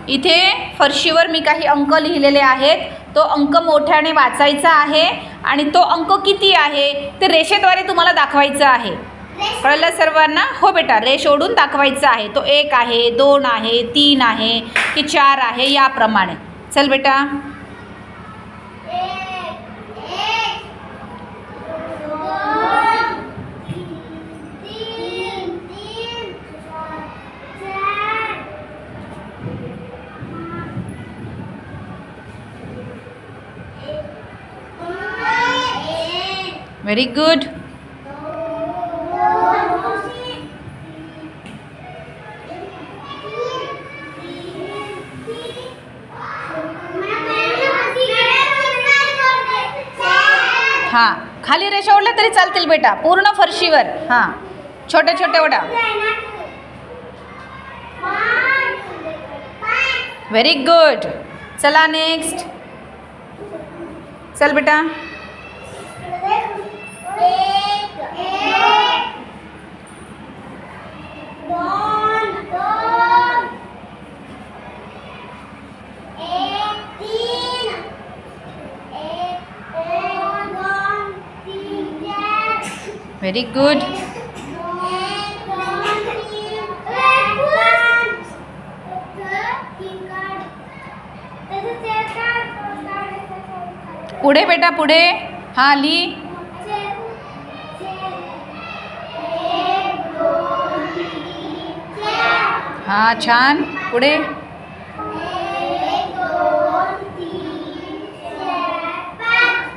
इथे फरशीवर मी काही अंक लिहिलेले आहेत. तो अंक मोठ्याने वाचायचा आहे आणि तो अंक किती आहे ते रेषेद्वारे तुम्हाला दाखवायचं आहे. कळलं सर्वांना? हो बेटा, रेष ओढून दाखवायचं आहे. तो 1 आहे, 2 आहे, 3 आहे की 4 आहे याप्रमाणे. चल बेटा. Very good. हां, खाली रेषा ओढल्या तरी चालतील बेटा, पूर्ण फरशीवर. हां, छोटे छोटे ओढा. Very good. चला नेक्स्ट. चल बेटा. Very good. पुढे बेटा, पुढे. हाँ, ली. हाँ, छान. पुढे.